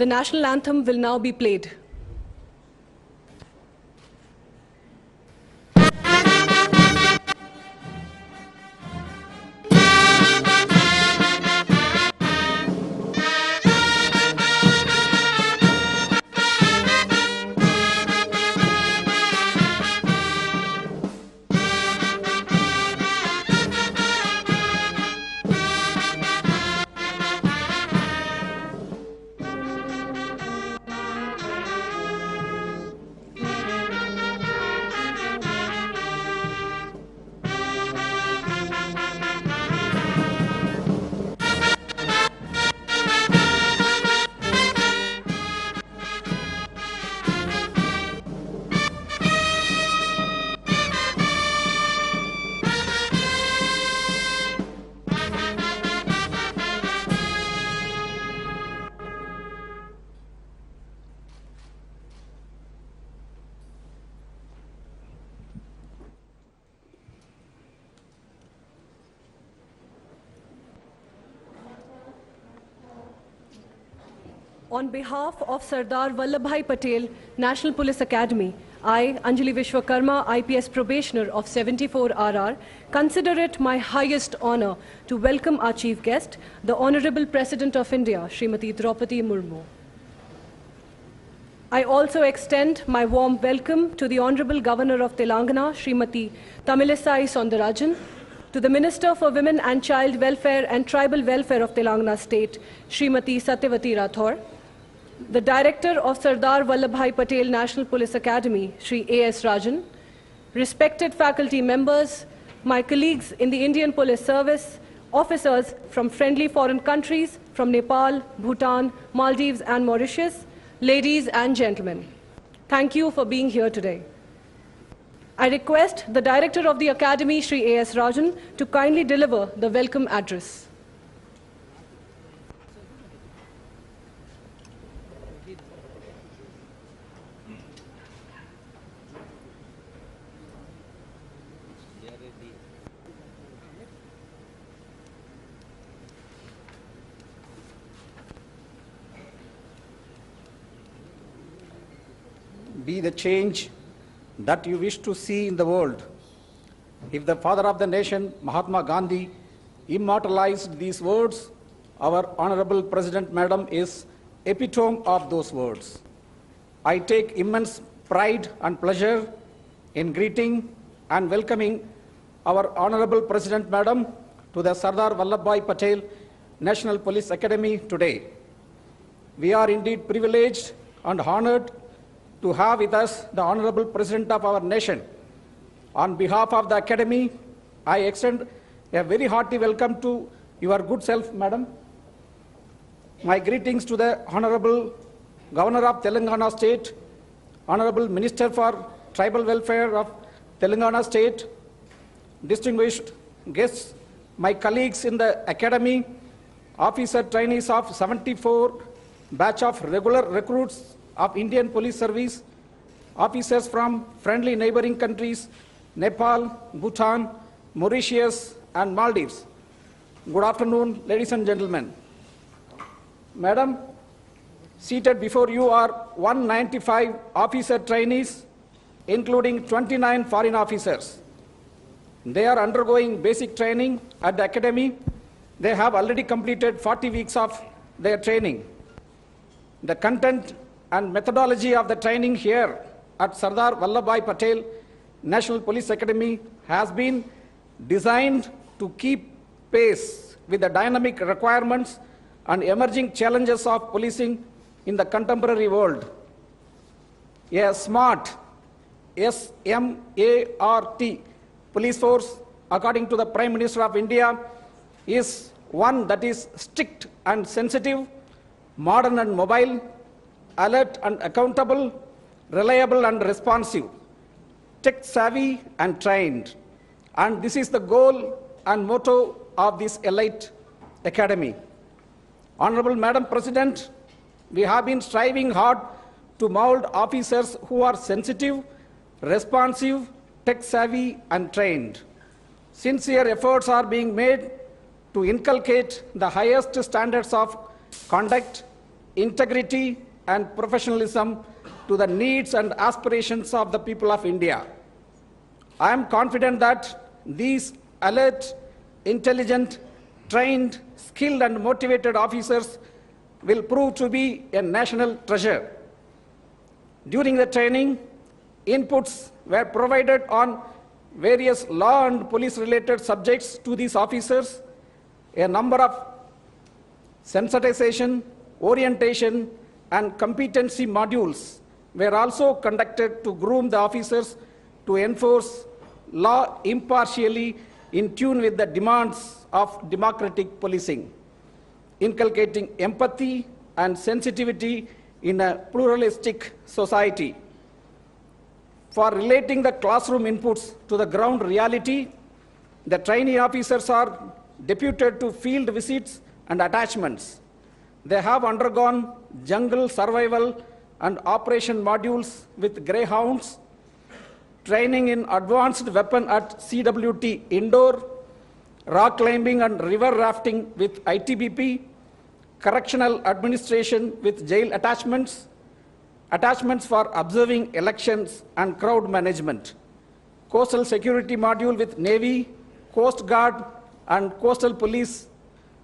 The national anthem will now be played. On behalf of Sardar Vallabhbhai Patel National Police Academy, I, Anjali Vishwakarma, IPS probationer of 74 RR, consider it my highest honor to welcome our chief guest, the Honorable President of India, Srimati Draupadi Murmu. I also extend my warm welcome to the Honorable Governor of Telangana, Srimati Tamilisai Soundarajan, to the Minister for Women and Child Welfare and Tribal Welfare of Telangana State, Srimati Satyavati Rathore, the Director of Sardar Vallabhbhai Patel National Police Academy, Shri A.S. Rajan, respected faculty members, my colleagues in the Indian Police Service, officers from friendly foreign countries, from Nepal, Bhutan, Maldives and Mauritius, ladies and gentlemen, thank you for being here today. I request the Director of the Academy, Shri A.S. Rajan, to kindly deliver the welcome address. Be the change that you wish to see in the world. If the father of the nation, Mahatma Gandhi, immortalized these words, our Honorable President Madam is epitome of those words. I take immense pride and pleasure in greeting and welcoming our Honorable President Madam to the Sardar Vallabhbhai Patel National Police Academy today. We are indeed privileged and honored to have with us the Honorable President of our nation. On behalf of the Academy, I extend a very hearty welcome to your good self, Madam. My greetings to the Honorable Governor of Telangana State, Honorable Minister for Tribal Welfare of Telangana State, distinguished guests, my colleagues in the Academy, officer trainees of 74 batch of regular recruits of Indian Police Service, officers from friendly neighboring countries, Nepal, Bhutan, Mauritius, and Maldives. Good afternoon, ladies and gentlemen. Madam, seated before you are 195 officer trainees, including 29 foreign officers. They are undergoing basic training at the Academy. They have already completed 40 weeks of their training. The content and methodology of the training here at Sardar Vallabhbhai Patel National Police Academy has been designed to keep pace with the dynamic requirements and emerging challenges of policing in the contemporary world. A smart, S-M-A-R-T, police force, according to the Prime Minister of India, is one that is strict and sensitive, modern and mobile, alert and accountable, reliable and responsive, tech-savvy and trained. And this is the goal and motto of this elite academy. Honorable Madam President, we have been striving hard to mold officers who are sensitive, responsive, tech-savvy and trained. Sincere efforts are being made to inculcate the highest standards of conduct, integrity, and professionalism to the needs and aspirations of the people of India. I am confident that these alert, intelligent, trained, skilled, and motivated officers will prove to be a national treasure. During the training, inputs were provided on various law and police-related subjects to these officers. A number of sensitization, orientation, and competency modules were also conducted to groom the officers to enforce law impartially in tune with the demands of democratic policing, inculcating empathy and sensitivity in a pluralistic society. For relating the classroom inputs to the ground reality, the trainee officers are deputed to field visits and attachments. They have undergone jungle survival and operation modules with greyhounds, training in advanced weapon at CWT indoor, rock climbing and river rafting with ITBP, correctional administration with jail attachments, attachments for observing elections and crowd management, coastal security module with Navy, Coast Guard, and coastal police,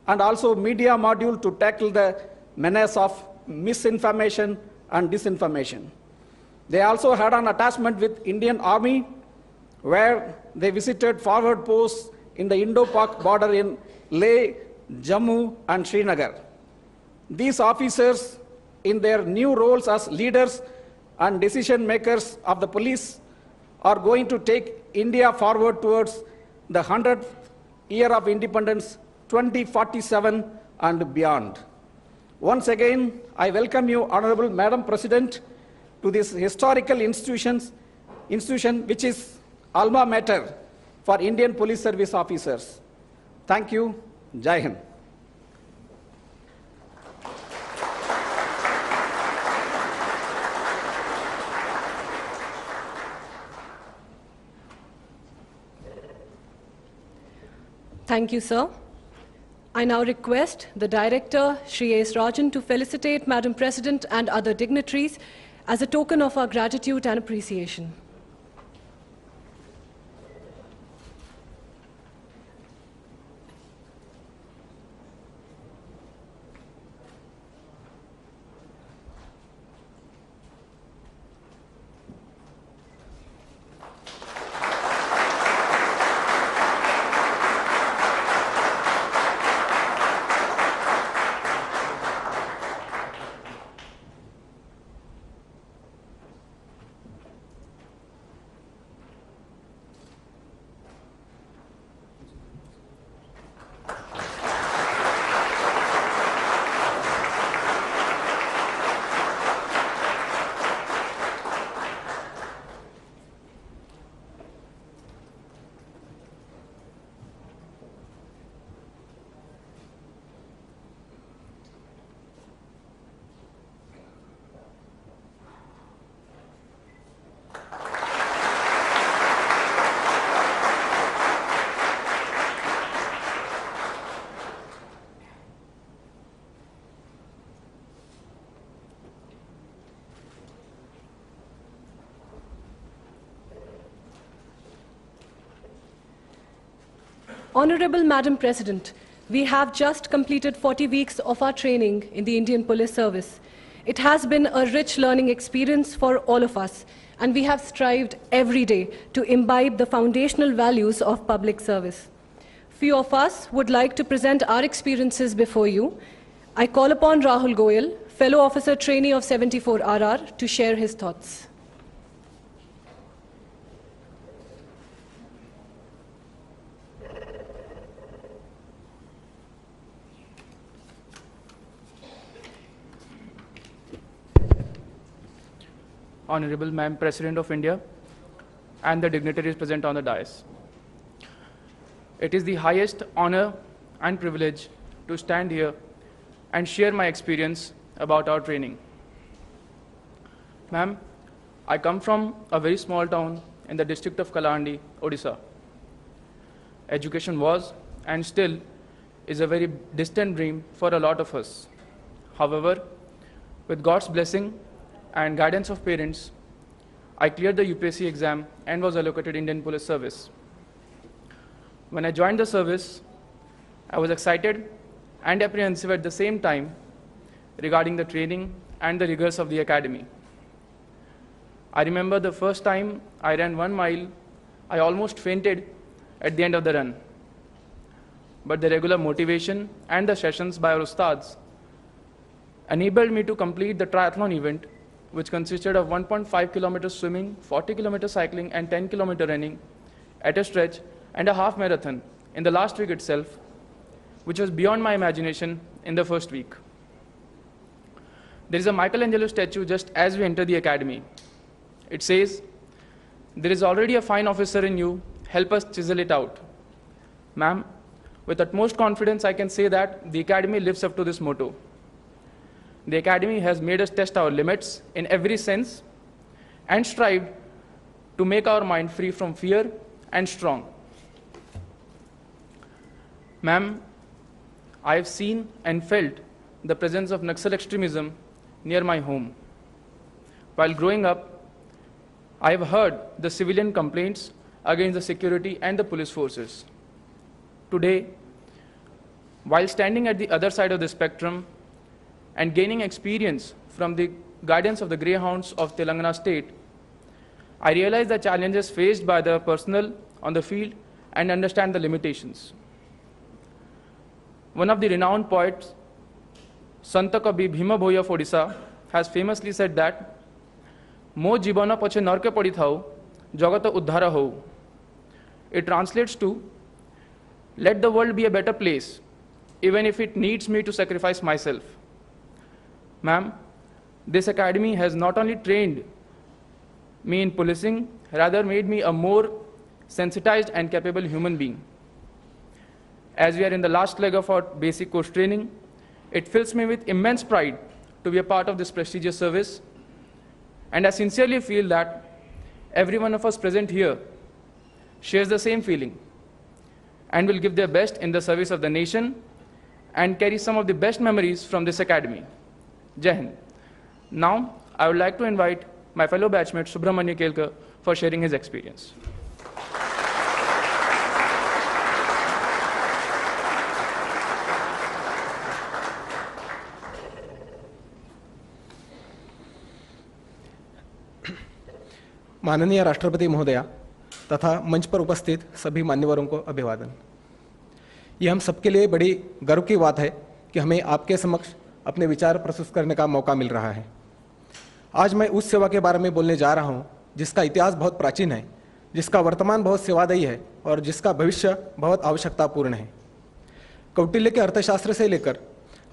and also media module to tackle the menace of misinformation and disinformation. They also had an attachment with Indian Army, where they visited forward posts in the Indo-Pak border in Leh, Jammu, and Srinagar. These officers, in their new roles as leaders and decision makers of the police, are going to take India forward towards the 100th year of independence, 2047 and beyond. Once again, I welcome you, Honorable Madam President, to this historical institution which is alma mater for Indian Police Service officers. Thank you. Jai Hind. Thank you, sir. I now request the Director, Shri A.S. Rajan, to felicitate Madam President and other dignitaries as a token of our gratitude and appreciation. Honorable Madam President, we have just completed 40 weeks of our training in the Indian Police Service. It has been a rich learning experience for all of us, and we have strived every day to imbibe the foundational values of public service. Few of us would like to present our experiences before you. I call upon Rahul Goyal, fellow officer trainee of 74 RR, to share his thoughts. Honorable Madam President of India, and the dignitaries present on the dais. It is the highest honor and privilege to stand here and share my experience about our training. Ma'am, I come from a very small town in the district of Kalyan, Odisha. Education was and still is a very distant dream for a lot of us. However, With God's blessing and guidance of parents, I cleared the UPSC exam and was allocated Indian Police Service. When I joined the service, I was excited and apprehensive at the same time regarding the training and the rigors of the academy. I remember the first time I ran 1 mile, I almost fainted at the end of the run. But the regular motivation and the sessions by our ustads enabled me to complete the triathlon event, which consisted of 1.5 kilometers swimming, 40 kilometers cycling, and 10 kilometer running at a stretch, and a half marathon in the last week itself, which was beyond my imagination in the first week. There is a Michelangelo statue just as we enter the academy. It says, "There is already a fine officer in you, help us chisel it out." Ma'am, with utmost confidence I can say that the academy lives up to this motto. The academy has made us test our limits in every sense and strived to make our mind free from fear and strong. Ma'am, I have seen and felt the presence of Naxal extremism near my home. While growing up, I have heard the civilian complaints against the security and the police forces. Today, while standing at the other side of the spectrum and gaining experience from the guidance of the greyhounds of Telangana state, I realize the challenges faced by the personnel on the field and understand the limitations. One of the renowned poets, Sant Kabi Bhima Bhoya of Odisha, has famously said that, "Mo jibana pache narke padi thau, jagata uddhara ho." It translates to, "Let the world be a better place, even if it needs me to sacrifice myself." Ma'am, this academy has not only trained me in policing, rather made me a more sensitized and capable human being. As we are in the last leg of our basic course training, it fills me with immense pride to be a part of this prestigious service, and I sincerely feel that every one of us present here shares the same feeling and will give their best in the service of the nation and carry some of the best memories from this academy. Jai Hind. Now, I would like to invite my fellow batchmate Subramanya Kelkar for sharing his experience. माननीय राष्ट्रपति महोदया तथा मंच पर उपस्थित सभी मान्यवरों को अभिवादन। ये हम सबके लिए बड़ी गर्व की बात है कि हमें आपके समक्ष अपने विचार प्रस्तुत करने का मौका मिल रहा है। आज मैं उस सेवा के बारे में बोलने जा रहा हूँ जिसका इतिहास बहुत प्राचीन है, जिसका वर्तमान बहुत सेवादायी है और जिसका भविष्य बहुत आवश्यकतापूर्ण है। कौटिल्य के अर्थशास्त्र से लेकर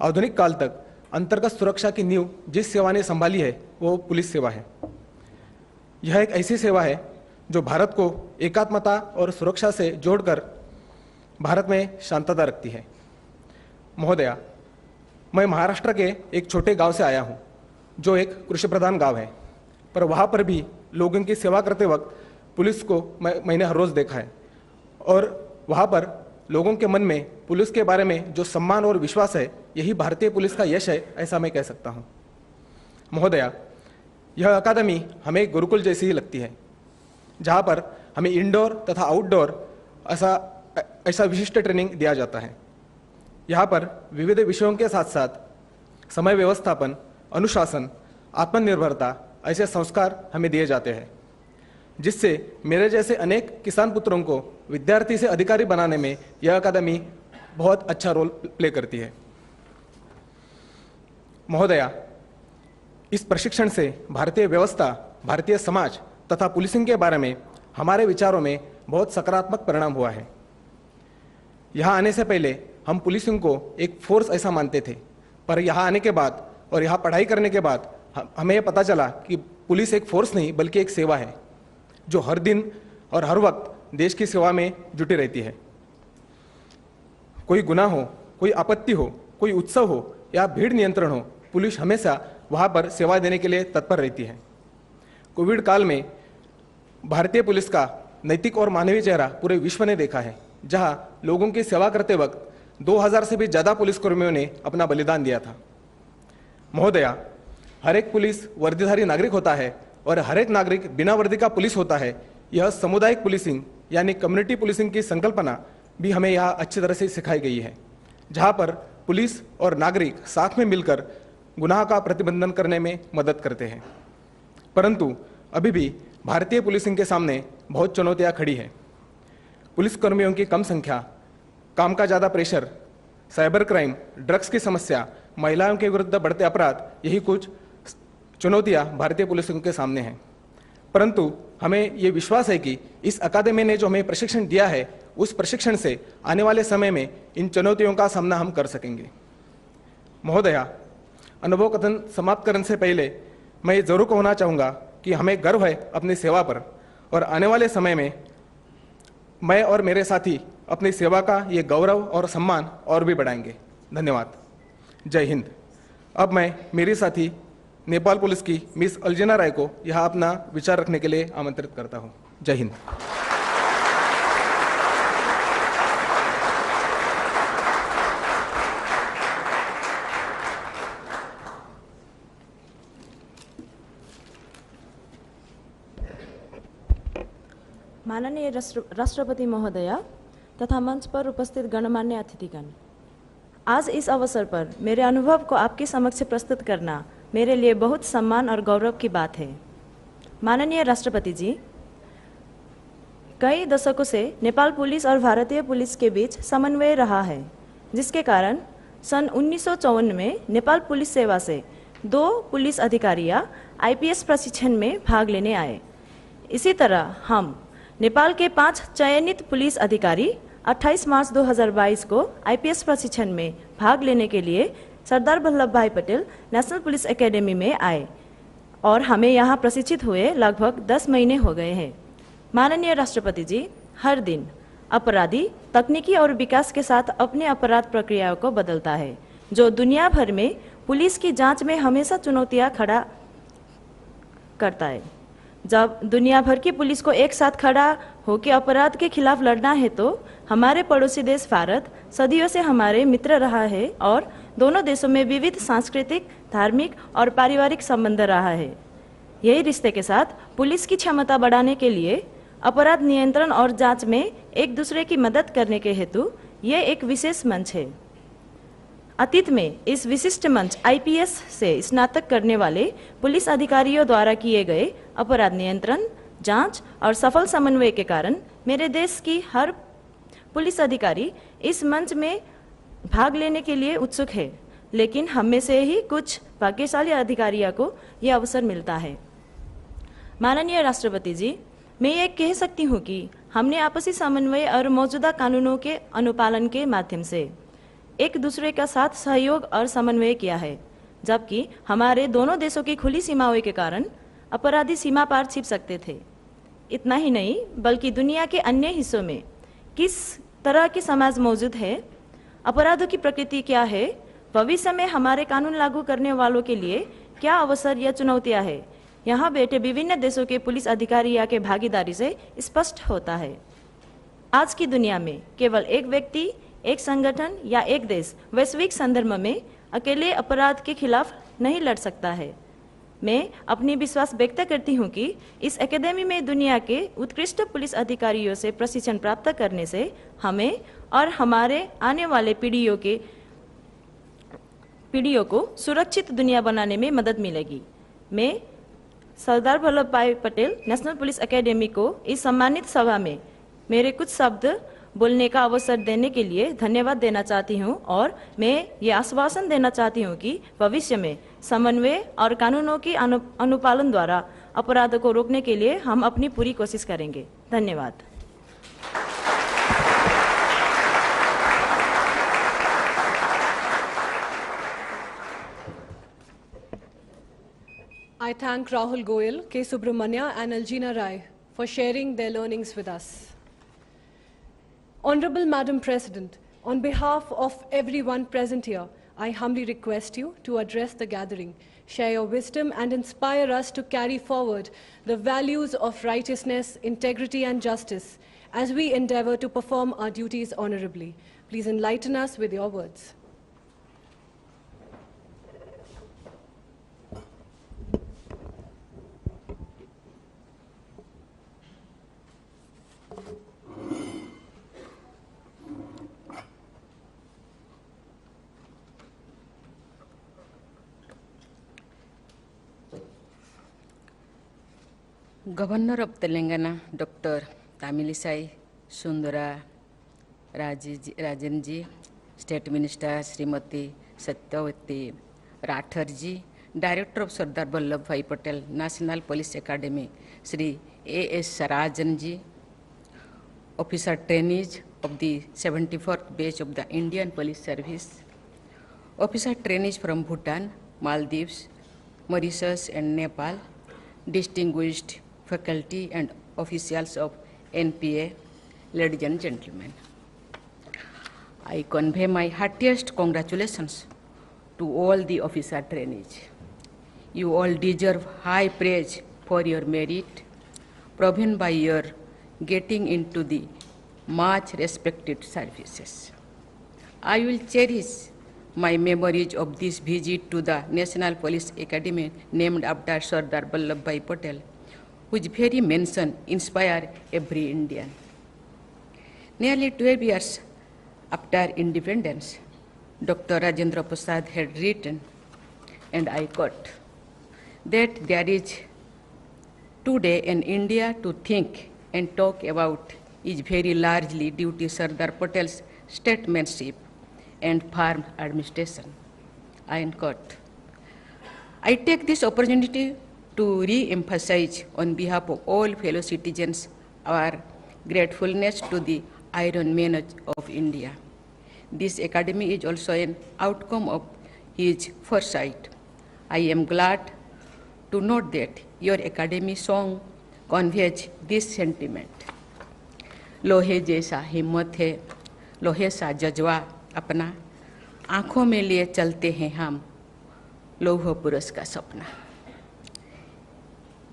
आधुनिक काल तक अंतर्गत सुरक्षा की नींव जिस सेवा ने संभाली है वो पुलिस सेवा है। यह एक ऐसी सेवा है जो भारत को एकात्मता और सुरक्षा से जोड़कर भारत में शांतता रखती है। महोदया, मैं महाराष्ट्र के एक छोटे गांव से आया हूं जो एक कृषि प्रधान गांव है, पर वहां पर भी लोगों की सेवा करते वक्त पुलिस को मैंने हर रोज़ देखा है और वहां पर लोगों के मन में पुलिस के बारे में जो सम्मान और विश्वास है, यही भारतीय पुलिस का यश है, ऐसा मैं कह सकता हूं। महोदया, यह अकादमी हमें गुरुकुल जैसी ही लगती है, जहां पर हमें इंडोर तथा आउटडोर ऐसा विशिष्ट ट्रेनिंग दिया जाता है। यहाँ पर विविध विषयों के साथ साथ समय व्यवस्थापन, अनुशासन, आत्मनिर्भरता ऐसे संस्कार हमें दिए जाते हैं, जिससे मेरे जैसे अनेक किसान पुत्रों को विद्यार्थी से अधिकारी बनाने में यह अकादमी बहुत अच्छा रोल प्ले करती है। महोदया, इस प्रशिक्षण से भारतीय व्यवस्था, भारतीय समाज तथा पुलिसिंग के बारे में हमारे विचारों में बहुत सकारात्मक परिणाम हुआ है। यहाँ आने से पहले हम पुलिसिंग को एक फोर्स ऐसा मानते थे, पर यहाँ आने के बाद और यहाँ पढ़ाई करने के बाद हमें यह पता चला कि पुलिस एक फोर्स नहीं बल्कि एक सेवा है, जो हर दिन और हर वक्त देश की सेवा में जुटी रहती है। कोई गुनाह हो, कोई आपत्ति हो, कोई उत्सव हो या भीड़ नियंत्रण हो, पुलिस हमेशा वहाँ पर सेवा देने के लिए तत्पर रहती है। कोविड काल में भारतीय पुलिस का नैतिक और मानवीय चेहरा पूरे विश्व ने देखा है, जहाँ लोगों की सेवा करते वक्त 2000 से भी ज़्यादा पुलिसकर्मियों ने अपना बलिदान दिया था। महोदया, हर एक पुलिस वर्दीधारी नागरिक होता है और हर एक नागरिक बिना वर्दी का पुलिस होता है। यह सामुदायिक पुलिसिंग यानी कम्युनिटी पुलिसिंग की संकल्पना भी हमें यहाँ अच्छी तरह से सिखाई गई है, जहाँ पर पुलिस और नागरिक साथ में मिलकर गुनाह का प्रतिबंधन करने में मदद करते हैं। परंतु अभी भी भारतीय पुलिसिंग के सामने बहुत चुनौतियाँ खड़ी हैं। पुलिसकर्मियों की कम संख्या, काम का ज़्यादा प्रेशर, साइबर क्राइम, ड्रग्स की समस्या, महिलाओं के विरुद्ध बढ़ते अपराध, यही कुछ चुनौतियाँ भारतीय पुलिसिंग के सामने हैं। परंतु हमें ये विश्वास है कि इस अकादमी ने जो हमें प्रशिक्षण दिया है, उस प्रशिक्षण से आने वाले समय में इन चुनौतियों का सामना हम कर सकेंगे। महोदया, अनुभव कथन समाप्त करने से पहले मैं ये जरूर कहना चाहूँगा कि हमें गर्व है अपनी सेवा पर, और आने वाले समय में मैं और मेरे साथी अपनी सेवा का ये गौरव और सम्मान और भी बढ़ाएंगे। धन्यवाद। जय हिंद। अब मैं मेरी साथी नेपाल पुलिस की मिस अल्जिना राय को यहाँ अपना विचार रखने के लिए आमंत्रित करता हूँ। जय हिंद। माननीय राष्ट्रपति महोदया तथा मंच पर उपस्थित गणमान्य अतिथिगण, आज इस अवसर पर मेरे अनुभव को आपके समक्ष प्रस्तुत करना मेरे लिए बहुत सम्मान और गौरव की बात है। माननीय राष्ट्रपति जी, कई दशकों से नेपाल पुलिस और भारतीय पुलिस के बीच समन्वय रहा है, जिसके कारण सन 1954 में नेपाल पुलिस सेवा से 2 पुलिस अधिकारियां IPS प्रशिक्षण में भाग लेने आए। इसी तरह हम नेपाल के 5 चयनित पुलिस अधिकारी 28 मार्च 2022 को IPS प्रशिक्षण में भाग लेने के लिए सरदार वल्लभ भाई पटेल नेशनल पुलिस एकेडमी में आए और हमें यहाँ प्रशिक्षित हुए लगभग 10 महीने हो गए हैं। माननीय राष्ट्रपति जी, हर दिन अपराधी तकनीकी और विकास के साथ अपने अपराध प्रक्रियाओं को बदलता है, जो दुनिया भर में पुलिस की जांच में हमेशा चुनौतियां खड़ा करता है। जब दुनिया भर की पुलिस को एक साथ खड़ा होकर अपराध के खिलाफ लड़ना है, तो हमारे पड़ोसी देश भारत सदियों से हमारे मित्र रहा है और दोनों देशों में विविध सांस्कृतिक, धार्मिक और पारिवारिक संबंध रहा है। यही रिश्ते के साथ पुलिस की क्षमता बढ़ाने के लिए अपराध नियंत्रण और जांच में एक दूसरे की मदद करने के हेतु ये एक विशेष मंच है। अतीत में इस विशिष्ट मंच IPS से स्नातक करने वाले पुलिस अधिकारियों द्वारा किए गए अपराध नियंत्रण, जांच और सफल समन्वय के कारण मेरे देश की हर पुलिस अधिकारी इस मंच में भाग लेने के लिए उत्सुक है, लेकिन हम में से ही कुछ भाग्यशाली अधिकारियों को यह अवसर मिलता है। माननीय राष्ट्रपति जी, मैं ये कह सकती हूँ कि हमने आपसी समन्वय और मौजूदा कानूनों के अनुपालन के माध्यम से एक दूसरे का साथ सहयोग और समन्वय किया है, जबकि हमारे दोनों देशों की खुली सीमाओं के कारण अपराधी सीमा पार छिप सकते थे। इतना ही नहीं, बल्कि दुनिया के अन्य हिस्सों में किस तरह की समाज मौजूद है, अपराधों की प्रकृति क्या है, भविष्य में हमारे कानून लागू करने वालों के लिए क्या अवसर या चुनौतियां हैं, यहाँ बैठे विभिन्न देशों के पुलिस अधिकारियों के भागीदारी से स्पष्ट होता है। आज की दुनिया में केवल एक व्यक्ति, एक संगठन या एक देश वैश्विक संदर्भ में अकेले अपराध के खिलाफ नहीं लड़ सकता है। मैं अपनी विश्वास व्यक्त करती हूँ कि इस एकेडमी में दुनिया के उत्कृष्ट पुलिस अधिकारियों से प्रशिक्षण प्राप्त करने से हमें और हमारे आने वाले पीढ़ियों को सुरक्षित दुनिया बनाने में मदद मिलेगी। मैं सरदार वल्लभ भाई पटेल नेशनल पुलिस एकेडमी को इस सम्मानित सभा में मेरे कुछ शब्द बोलने का अवसर देने के लिए धन्यवाद देना चाहती हूं, और मैं ये आश्वासन देना चाहती हूं कि भविष्य में समन्वय और कानूनों की अनुपालन द्वारा अपराधों को रोकने के लिए हम अपनी पूरी कोशिश करेंगे। धन्यवाद। I thank Rahul Goyal, K. Subramanya and Aljina Rai for sharing their learnings with us. Honorable Madam President, on behalf of everyone present here, I humbly request you to address the gathering, share your wisdom and inspire us to carry forward the values of righteousness, integrity and justice as we endeavor to perform our duties honorably. Please enlighten us with your words. Governor of Telangana, Dr. Tamilisai Sundara Rajanji, State Minister Srimati Satyavati Ratharji, Director of Sardar Vallabhbhai Patel National Police Academy, Sri A.S. Sarajanji, Officer Trainees of the 74th batch of the Indian Police Service, Officer Trainees from Bhutan, Maldives, Mauritius and Nepal, distinguished faculty and officials of NPA, ladies and gentlemen. I convey my heartiest congratulations to all the officer trainees. You all deserve high praise for your merit, proven by your getting into the much respected services. I will cherish my memories of this visit to the National Police Academy named after Sardar Vallabhbhai Patel, whose very mention inspires every Indian. Nearly 12 years after independence, Dr. Rajendra Prasad had written, and I quote, that there is today in India to think and talk about is very largely due to Sardar Patel's statesmanship and firm administration. I end quote. I take this opportunity to re-emphasize on behalf of all fellow citizens our gratefulness to the Iron Man of India. This academy is also an outcome of his foresight. I am glad to note that your academy song conveys this sentiment. लोहे जैसा हिम्मत है, लोहे सा जज्बा अपना, आंखों में लिए चलते हैं हम, लौह पुरुष का सपना.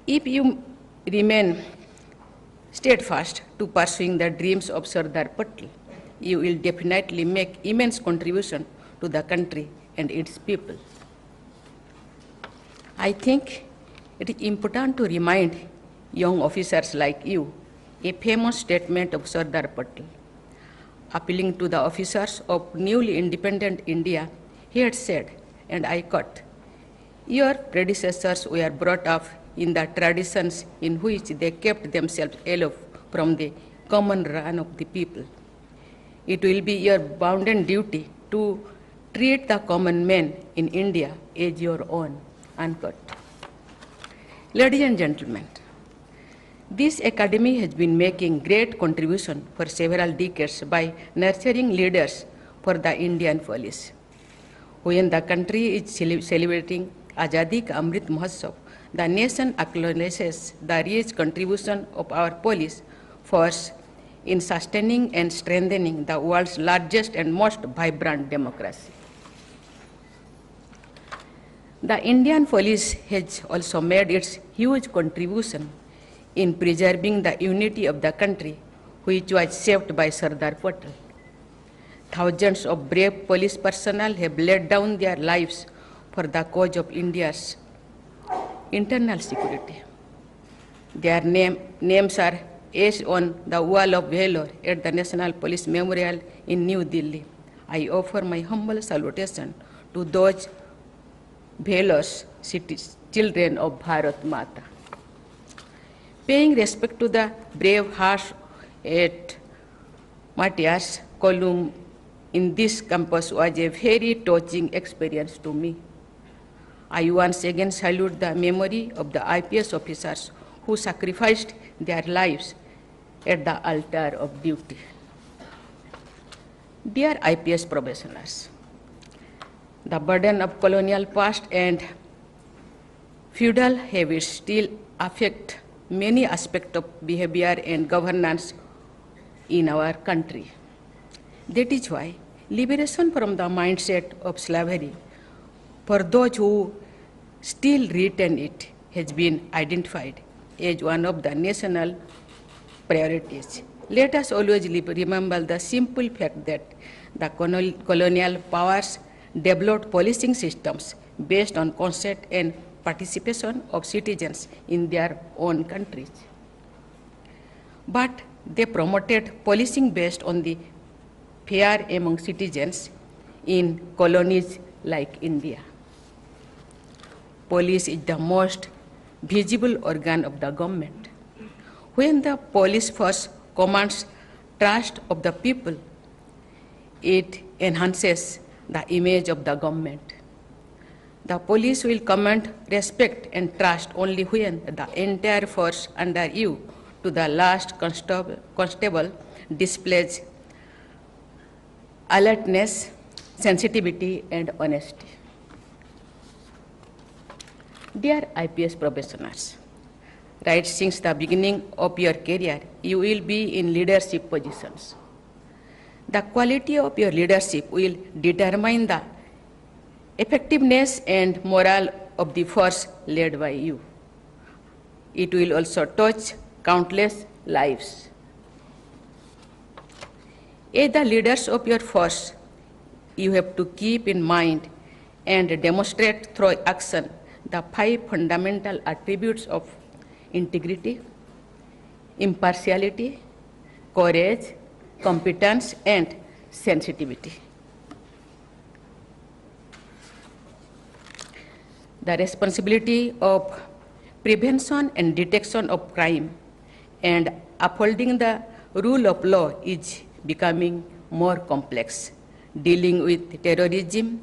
If you remain steadfast to pursuing the dreams of Sardar Patel, you will definitely make immense contribution to the country and its people. I think it is important to remind young officers like you a famous statement of Sardar Patel. Appealing to the officers of newly independent India, he had said, and I quote, "Your predecessors were brought up in the traditions in which they kept themselves aloof from the common run of the people. It will be your bounden duty to treat the common man in India as your own," unquote. Ladies and gentlemen, this academy has been making great contribution for several decades by nurturing leaders for the Indian police. When the country is celebrating Azadi Ka Amrit Mahotsav, the nation acknowledges the rich contribution of our police force in sustaining and strengthening the world's largest and most vibrant democracy. The Indian police has also made its huge contribution in preserving the unity of the country, which was shaped by Sardar Patel. Thousands of brave police personnel have laid down their lives for the cause of India's internal security. Their names are etched on the wall of valor at the National Police Memorial in New Delhi. I offer my humble salutation to those valorous children of Bharat Mata. Paying respect to the brave hearts at Matthias' column in this campus was a very touching experience to me. I once again salute the memory of the IPS officers who sacrificed their lives at the altar of duty. Dear IPS professionals, the burden of colonial past and feudal habits still affect many aspects of behavior and governance in our country. That is why liberation from the mindset of slavery for those who still retain it has been identified as one of the national priorities. Let us always remember the simple fact that the colonial powers developed policing systems based on consent and participation of citizens in their own countries. But they promoted policing based on the fear among citizens in colonies like India. Police is the most visible organ of the government. When the police force commands trust of the people, it enhances the image of the government. The police will command respect and trust only when the entire force under you to the last constable displays alertness, sensitivity, and honesty. Dear IPS professionals, right since the beginning of your career, you will be in leadership positions. The quality of your leadership will determine the effectiveness and morale of the force led by you. It will also touch countless lives. As the leaders of your force, you have to keep in mind and demonstrate through action the 5 fundamental attributes of integrity, impartiality, courage, competence, and sensitivity. The responsibility of prevention and detection of crime and upholding the rule of law is becoming more complex, dealing with terrorism,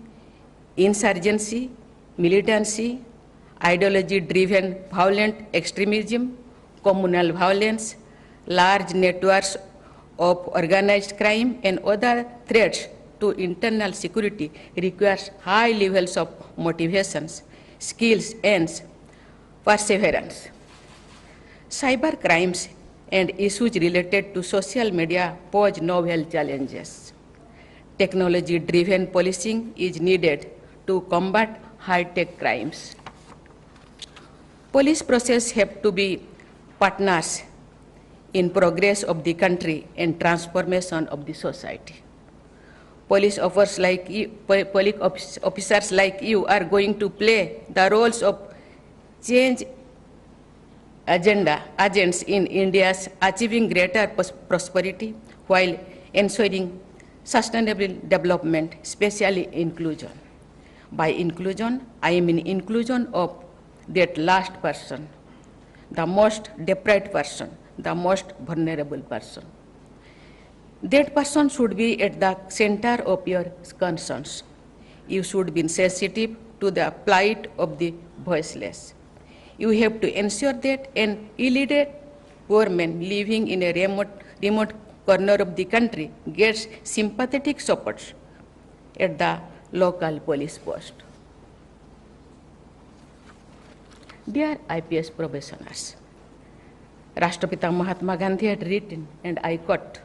insurgency, militancy, ideology-driven violent extremism, communal violence, large networks of organized crime, and other threats to internal security requires high levels of motivations, skills, and perseverance. Cyber crimes and issues related to social media pose novel challenges. Technology-driven policing is needed to combat high-tech crimes. Police processes have to be partners in progress of the country and transformation of the society. Police officers like you are going to play the roles of change agents in India's achieving greater prosperity while ensuring sustainable development, especially inclusion. By inclusion, I mean inclusion of that last person, the most deprived person, the most vulnerable person. That person should be at the center of your concerns. You should be sensitive to the plight of the voiceless. You have to ensure that an illiterate poor man living in a remote corner of the country gets sympathetic support at the local police post. Dear IPS professionals, Rashtrapita Mahatma Gandhi had written, and I quote,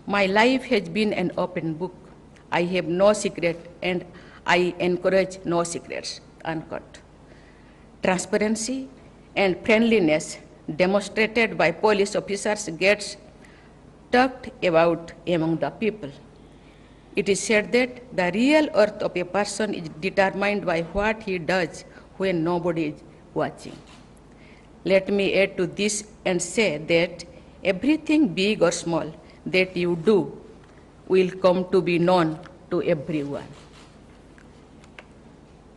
"My life has been an open book. I have no secret and I encourage no secrets," unquote. Transparency and friendliness demonstrated by police officers gets talked about among the people. It is said that the real worth of a person is determined by what he does when nobody is watching. Let me add to this and say that everything big or small that you do will come to be known to everyone.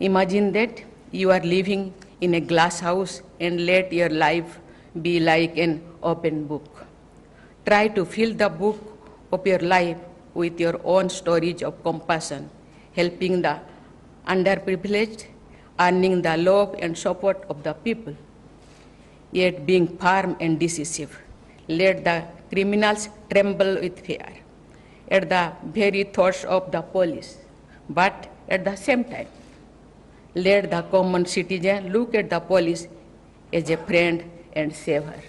Imagine that you are living in a glass house and let your life be like an open book. Try to fill the book of your life with your own stories of compassion, helping the underprivileged, earning the love and support of the people, yet being firm and decisive. Let the criminals tremble with fear at the very thoughts of the police, but at the same time, let the common citizen look at the police as a friend and savior.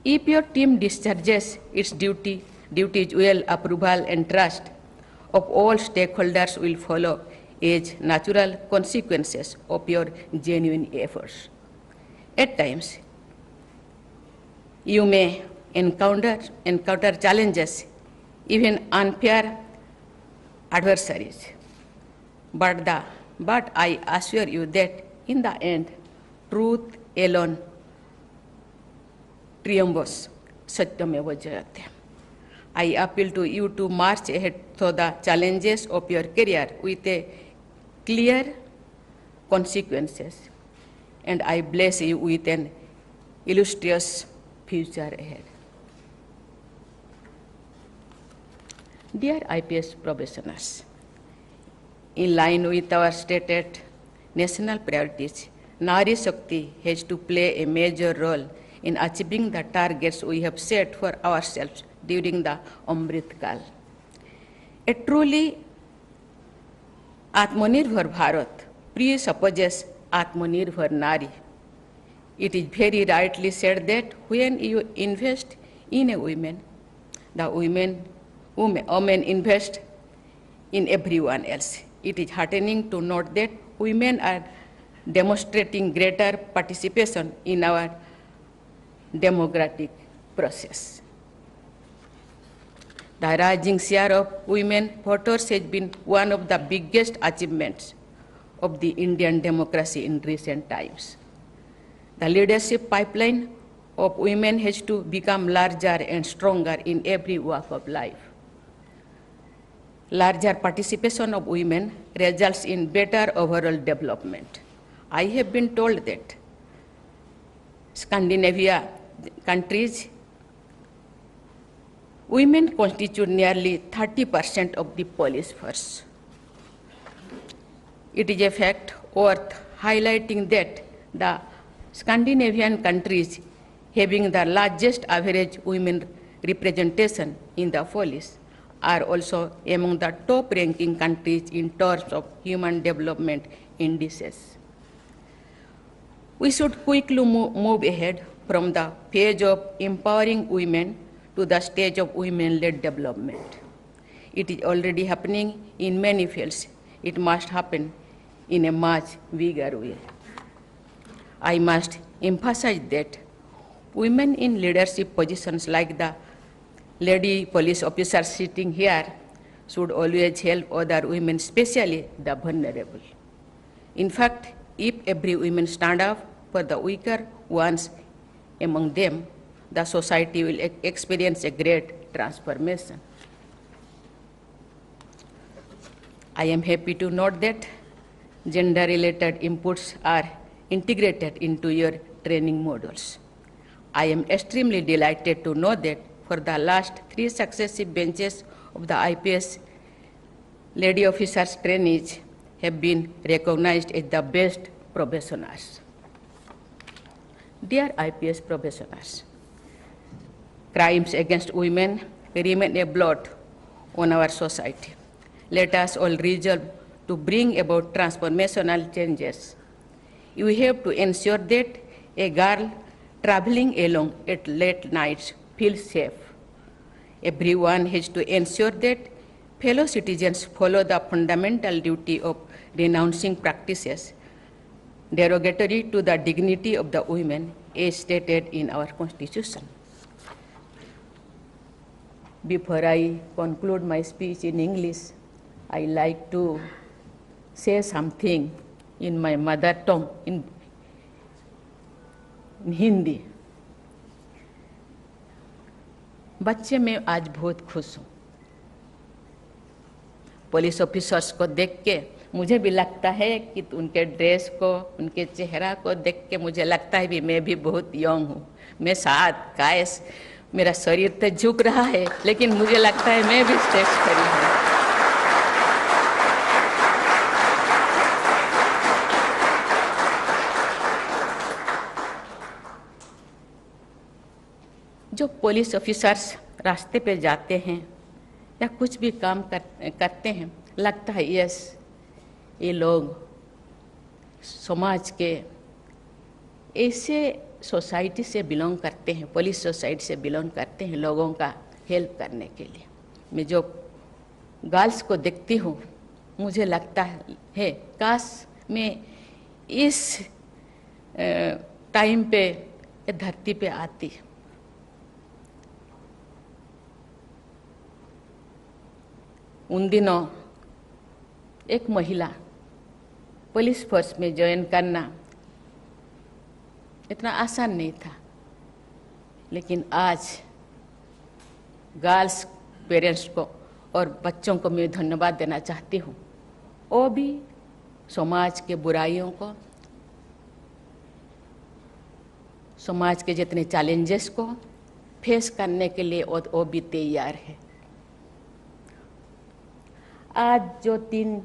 If your team discharges its duties well, approval and trust of all stakeholders will follow as natural consequences of your genuine efforts. At times, you may encounter challenges, even unfair adversaries. But I assure you that in the end, truth alone triumphs. Satyameva Jayate. I appeal to you to march ahead through the challenges of your career with a clear consequences. and I bless you with an illustrious future ahead. Dear IPS probationers, in line with our stated national priorities, Nari Shakti has to play a major role in achieving the targets we have set for ourselves during the Amrit Kal. A truly Atmanirbhar Bharat presupposes Atmanirbhar Nari. It is very rightly said that when you invest in a woman, the women invest in everyone else. It is heartening to note that women are demonstrating greater participation in our democratic process. The rising share of women voters has been one of the biggest achievements of the Indian democracy in recent times. The leadership pipeline of women has to become larger and stronger in every walk of life. Larger participation of women results in better overall development. I have been told that Scandinavia countries, women constitute nearly 30% of the police force. It is a fact worth highlighting that the Scandinavian countries having the largest average women representation in the police are also among the top-ranking countries in terms of human development indices. We should quickly move ahead from the phase of empowering women to the stage of women-led development. It is already happening in many fields. It must happen in a much bigger way. I must emphasize that women in leadership positions like the lady police officers sitting here should always help other women, especially the vulnerable. In fact, if every woman stand up for the weaker ones among them, the society will experience a great transformation. I am happy to note that gender-related inputs are integrated into your training modules. I am extremely delighted to know that for the last 3 successive benches of the IPS lady officers trainees have been recognized as the best probationers. Dear IPS probationers, crimes against women remain a blot on our society. Let us all resolve to bring about transformational changes. You have to ensure that a girl traveling alone at late nights feels safe. Everyone has to ensure that fellow citizens follow the fundamental duty of denouncing practices derogatory to the dignity of the women as stated in our Constitution. Before I conclude my speech in English, I like to say something in my mother tongue, in Hindi. बच्चे मैं आज बहुत खुश हूँ। Police officers को देख के मुझे भी लगता है कि उनके ड्रेस को, उनके चेहरा को देख के मुझे लगता है भी मैं भी बहुत यंग हूँ। मैं साथ कायस मेरा शरीर तो झुक रहा है, लेकिन मुझे लगता है मैं भी स्टेज खड़ी हूँ। जो पुलिस ऑफिसर्स रास्ते पे जाते हैं या कुछ भी काम करते हैं, लगता है यस ये लोग समाज के ऐसे सोसाइटी से बिलोंग करते हैं, पुलिस सोसाइटी से बिलोंग करते हैं लोगों का हेल्प करने के लिए। मैं जो गर्ल्स को देखती हूँ मुझे लगता है काश मैं इस टाइम पे धरती पे आती। उन दिनों एक महिला पुलिस फोर्स में ज्वाइन करना इतना आसान नहीं था, लेकिन आज गर्ल्स पेरेंट्स को और बच्चों को मैं धन्यवाद देना चाहती हूँ। वो भी समाज के बुराइयों को समाज के जितने चैलेंजेस को फेस करने के लिए वो भी तैयार है। आज जो 3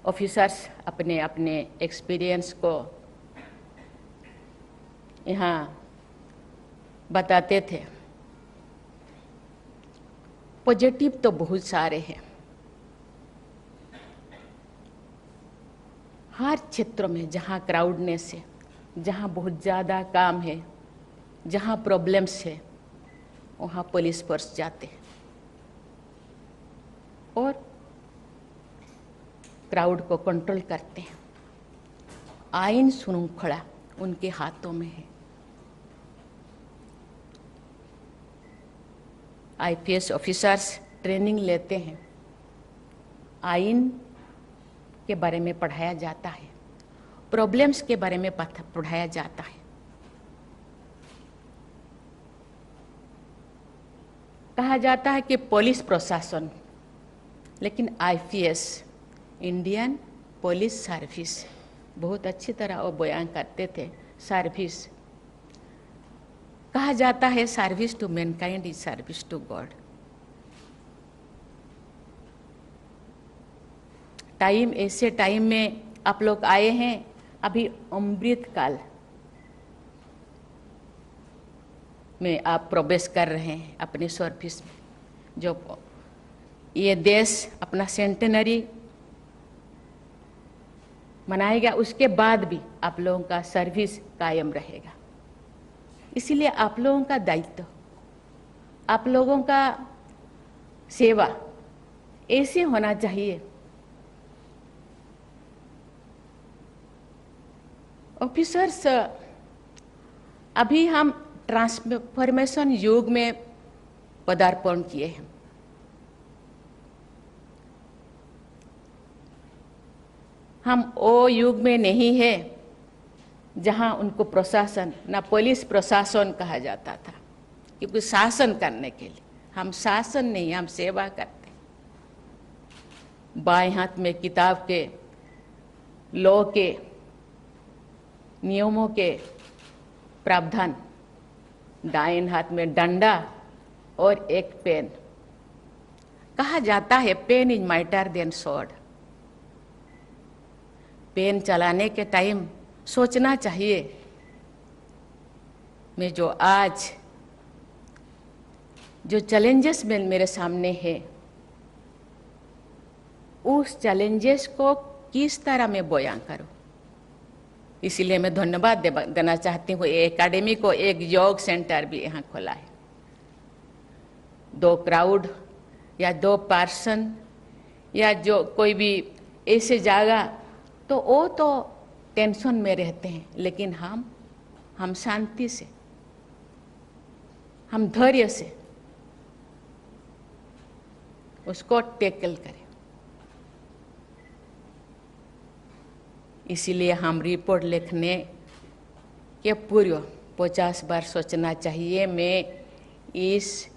ऑफिसर्स अपने अपने एक्सपीरियंस को यहाँ बताते थे, पॉजिटिव तो बहुत सारे हैं। हर क्षेत्र में जहाँ क्राउडनेस है, जहाँ बहुत ज़्यादा काम है, जहाँ प्रॉब्लम्स है, वहाँ पुलिस फोर्स जाते हैं और क्राउड को कंट्रोल करते हैं। आईन श्रृंखला उनके हाथों में है। IPS ऑफिसर्स ट्रेनिंग लेते हैं, आईन के बारे में पढ़ाया जाता है, प्रॉब्लम्स के बारे में पढ़ाया जाता है। कहा जाता है कि पुलिस प्रशासन, लेकिन IPS इंडियन पुलिस सर्विस बहुत अच्छी तरह वो बयान करते थे। सर्विस कहा जाता है, service to mankind is service to God. Time, ऐसे टाइम में आप लोग आए हैं, अभी अमृत काल में आप प्रवेश कर रहे हैं अपने सर्विस में। जो ये देश अपना सेंटेनरी मनाएगा, उसके बाद भी आप लोगों का सर्विस कायम रहेगा। इसीलिए आप लोगों का दायित्व, आप लोगों का सेवा ऐसे होना चाहिए। ऑफिसर्स, अभी हम ट्रांसफॉर्मेशन युग में पदार्पण किए हैं। हम वो युग में नहीं है जहां उनको प्रशासन, ना पुलिस प्रशासन कहा जाता था, क्योंकि शासन करने के लिए, हम शासन नहीं, हम सेवा करते। बाएं हाथ में किताब के, लॉ के, नियमों के प्रावधान, दाएं हाथ में डंडा और एक पेन। कहा जाता है pen is mightier than sword. Pen चलाने के टाइम सोचना चाहिए, मैं जो आज जो चैलेंजेस मेरे सामने है, उस चैलेंजेस को किस तरह मैं बयां करूं। इसीलिए मैं धन्यवाद देना चाहती हूँ एकेडमी को, एक योग सेंटर भी यहाँ खोला है। 2 क्राउड या 2 पर्सन या जो कोई भी ऐसे जगह, तो वो तो टेंशन में रहते हैं, लेकिन हम शांति से, हम धैर्य से उसको टैकल करें। इसीलिए हम रिपोर्ट लिखने के पूर्व 50 बार सोचना चाहिए, मैं इस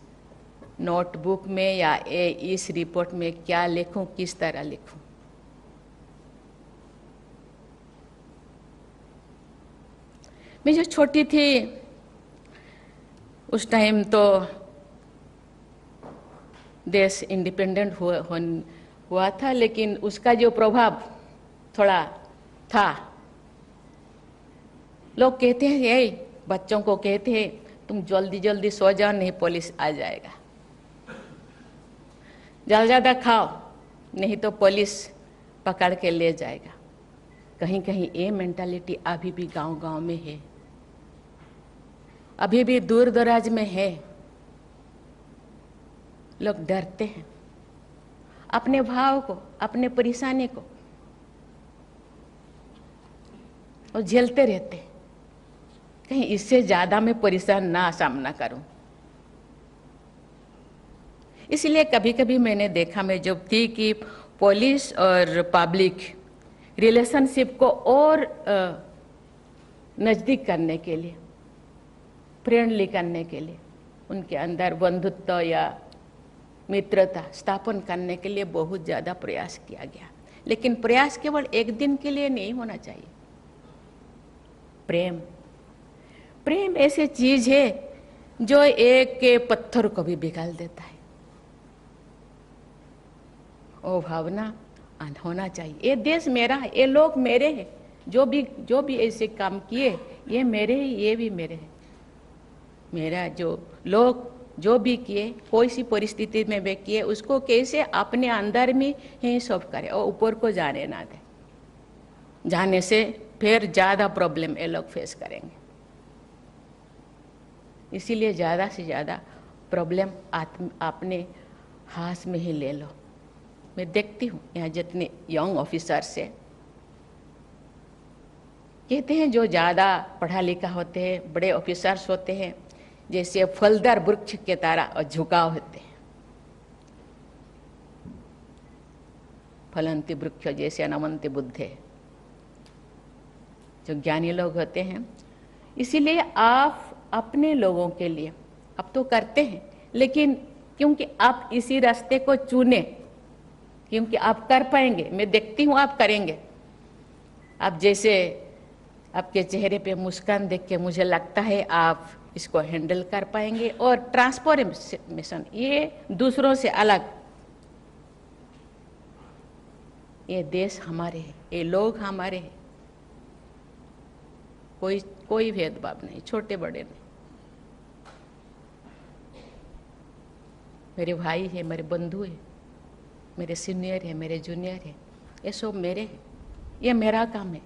नोटबुक में या इस रिपोर्ट में क्या लिखूं, किस तरह लिखूं। मैं जो छोटी थी उस टाइम तो देश इंडिपेंडेंट हुआ था, लेकिन उसका जो प्रभाव थोड़ा था। लोग कहते हैं, ये बच्चों को कहते हैं तुम जल्दी जल्दी सो जाओ, नहीं पुलिस आ जाएगा, ज्यादा खाओ नहीं तो पुलिस पकड़ के ले जाएगा। कहीं कहीं ये मेंटालिटी अभी भी गांव-गांव में है, अभी भी दूर दराज में है। लोग डरते हैं अपने भाव को, अपने परेशानी को, और झेलते रहते हैं, कहीं इससे ज्यादा मैं परेशान ना सामना करूं। इसलिए कभी कभी मैंने देखा, मैं जब थी, कि पुलिस और पब्लिक रिलेशनशिप को और नजदीक करने के लिए, फ्रेंडली करने के लिए, उनके अंदर बंधुत्व या मित्रता स्थापन करने के लिए बहुत ज़्यादा प्रयास किया गया। लेकिन प्रयास केवल एक दिन के लिए नहीं होना चाहिए। प्रेम ऐसी चीज है जो एक के पत्थर को भी पिघल देता है। वो भावना होना चाहिए। ये देश मेरा है, ये लोग मेरे हैं, जो भी ऐसे काम किए ये मेरे हैं, ये भी मेरे हैं। मेरा जो लोग जो भी किए, कोई सी परिस्थिति में भी किए, उसको कैसे अपने अंदर में ही सॉल्व करे और ऊपर को जाने ना दे। जाने से फिर ज्यादा प्रॉब्लम ये लोग फेस करेंगे। इसीलिए ज्यादा से ज्यादा प्रॉब्लम अपने हाथ में ही ले लो। मैं देखती हूँ यहाँ जितने यंग ऑफिसर्स है, कहते हैं जो ज्यादा पढ़ा लिखा होते हैं, बड़े ऑफिसर्स होते हैं, जैसे फलदार वृक्ष के तरह और झुकाव होते हैं, फलंती वृक्ष जैसे अनवंती बुद्धे, जो ज्ञानी लोग होते हैं। इसीलिए आप अपने लोगों के लिए अब तो करते हैं, लेकिन क्योंकि आप इसी रास्ते को चुने, क्योंकि आप कर पाएंगे, मैं देखती हूँ आप करेंगे। आप जैसे आपके चेहरे पे मुस्कान देख के मुझे लगता है आप इसको हैंडल कर पाएंगे। और ट्रांसफॉर्मेशन, ये दूसरों से अलग, ये देश हमारे हैं, ये लोग हमारे हैं, कोई भेदभाव नहीं, छोटे बड़े नहीं। मेरे भाई है, मेरे बंधु है, मेरे सीनियर है, मेरे जूनियर है, ये सब मेरे हैं। ये मेरा काम है,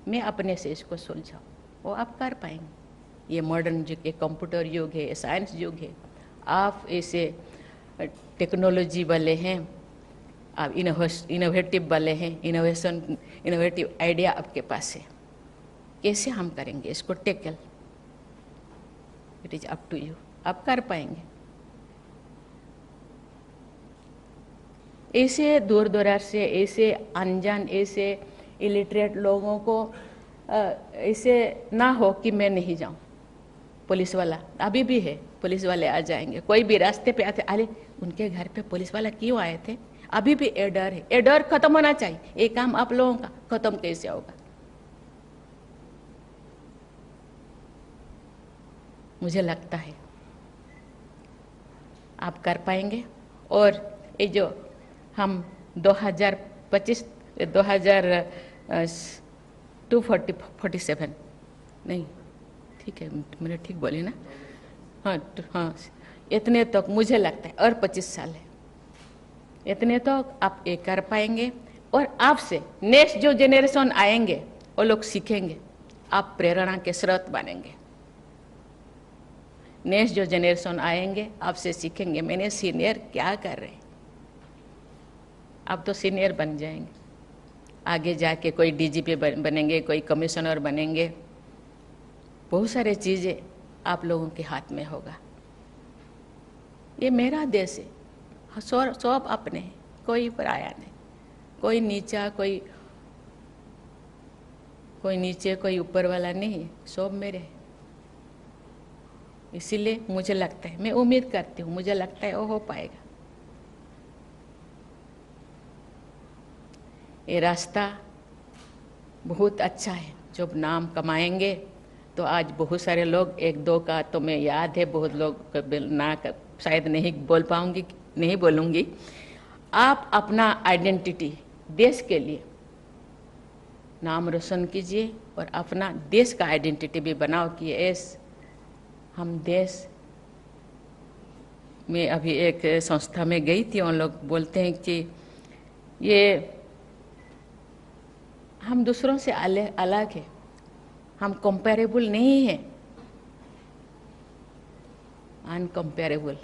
मैं अपने से इसको सुलझाऊं, वो आप कर पाएंगे। ये मॉडर्न युग है, कंप्यूटर युग है, साइंस युग है, आप ऐसे टेक्नोलॉजी वाले हैं, आप इनोवेटिव वाले हैं, इनोवेटिव आइडिया आपके पास है। कैसे हम करेंगे इसको tackle, it is up to you, आप कर पाएंगे। ऐसे दूर दराज से, ऐसे अनजान, ऐसे इलिटरेट लोगों को ऐसे ना हो कि मैं नहीं जाऊं। पुलिस वाला अभी भी है, पुलिस वाले आ जाएंगे, कोई भी रास्ते पे आते, अरे उनके घर पे पुलिस वाला क्यों आए थे, अभी भी ये डर है। ये डर खत्म होना चाहिए। ये काम आप लोगों का खत्म कैसे होगा? मुझे लगता है आप कर पाएंगे। और ये जो हम 247 नहीं, ठीक है, मैंने ठीक बोली ना? हाँ, इतने तक मुझे लगता है, और 25 साल है, इतने तक आप ये कर पाएंगे। और आपसे नेक्स्ट जो जेनरेशन आएंगे वो लोग सीखेंगे, आप प्रेरणा के स्रोत बनेंगे। नेक्स्ट जो जेनरेशन आएंगे आपसे सीखेंगे, मैंने सीनियर क्या कर रहे हैं, आप तो सीनियर बन जाएंगे। आगे जाके कोई डीजीपी बनेंगे, कोई कमिश्नर बनेंगे, बहुत सारे चीज़ें आप लोगों के हाथ में होगा। ये मेरा देश है, सब अपने हैं, कोई पराया नहीं, कोई नीचा, कोई नीचे, कोई ऊपर वाला नहीं है, सब मेरे हैं। इसीलिए मुझे लगता है, मैं उम्मीद करती हूँ, मुझे लगता है वो हो पाएगा। ये रास्ता बहुत अच्छा है। जब नाम कमाएंगे तो आज बहुत सारे लोग, एक दो का तो मैं याद है, बहुत लोग ना शायद नहीं बोल पाऊंगी, नहीं बोलूंगी। आप अपना आइडेंटिटी देश के लिए नाम रोशन कीजिए और अपना देश का आइडेंटिटी भी बनाओ कि हम देश में, अभी एक संस्था में गई थी, उन लोग बोलते हैं कि ये हम दूसरों से अलग है, हम कंपेरेबल नहीं है, अनकंपेरेबल,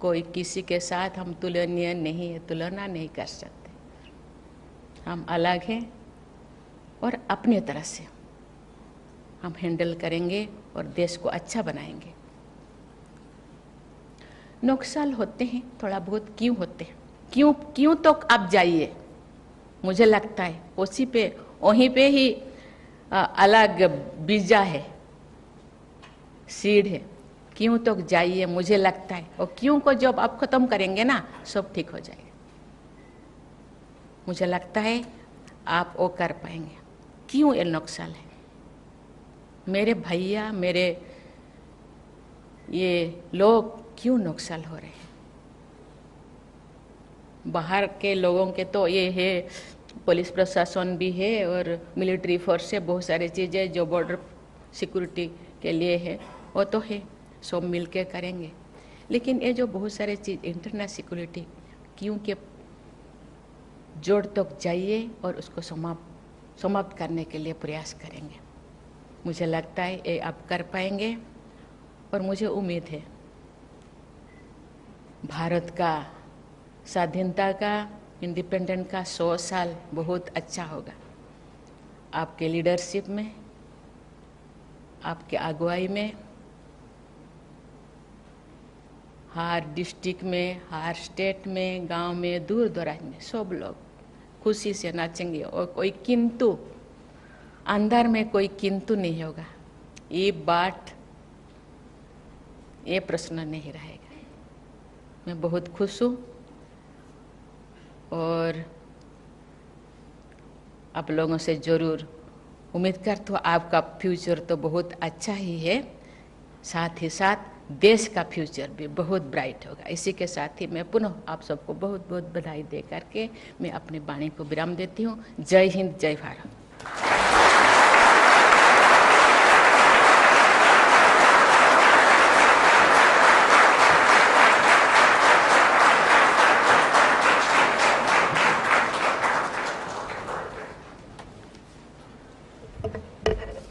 कोई किसी के साथ हम तुलनीय नहीं है, तुलना नहीं कर सकते। हम अलग हैं और अपने तरह से हम हैंडल करेंगे और देश को अच्छा बनाएंगे। नुकसान होते हैं थोड़ा बहुत, क्यों होते हैं, क्यों तो आप जाइए, मुझे लगता है उसी पे, वहीं पे ही अलग बीजा है, सीड है। क्यों तो जाइए, मुझे लगता है, और क्यों को जब आप खत्म करेंगे ना, सब ठीक हो जाएगा। मुझे लगता है आप वो कर पाएंगे। क्यों ये नुकसान है, मेरे भैया, मेरे ये लोग क्यों नुकसान हो रहे हैं? बाहर के लोगों के तो ये है, पुलिस प्रशासन भी है और मिलिट्री फोर्स है, बहुत सारी चीज़ें जो बॉर्डर सिक्योरिटी के लिए है वो तो है, सब मिल के करेंगे। लेकिन ये जो बहुत सारे चीज़ इंटरनल सिक्योरिटी क्योंकि जोड़ तक जाइए और उसको समाप्त करने के लिए प्रयास करेंगे। मुझे लगता है ये आप कर पाएंगे और मुझे उम्मीद है भारत का स्वाधीनता का, इंडिपेंडेंट का 100 साल बहुत अच्छा होगा। आपके लीडरशिप में, आपके अगुवाई में, हर डिस्ट्रिक्ट में, हर स्टेट में, गांव में, दूर दराज में सब लोग खुशी से नाचेंगे और कोई किंतु, अंदर में कोई किंतु नहीं होगा। ये बात, ये प्रश्न नहीं रहेगा। मैं बहुत खुश हूँ और आप लोगों से ज़रूर उम्मीद करता हूँ आपका फ्यूचर तो बहुत अच्छा ही है, साथ ही साथ देश का फ्यूचर भी बहुत ब्राइट होगा। इसी के साथ ही मैं पुनः आप सबको बहुत बहुत बधाई दे करके मैं अपनी वाणी को विराम देती हूँ। जय हिंद, जय Bharat.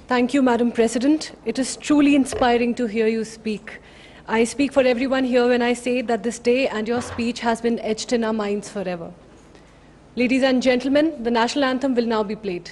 Thank you, Madam President. It is truly inspiring to hear you speak. I speak for everyone here when I say that this day and your speech has been etched in our minds forever. Ladies and gentlemen, the national anthem will now be played.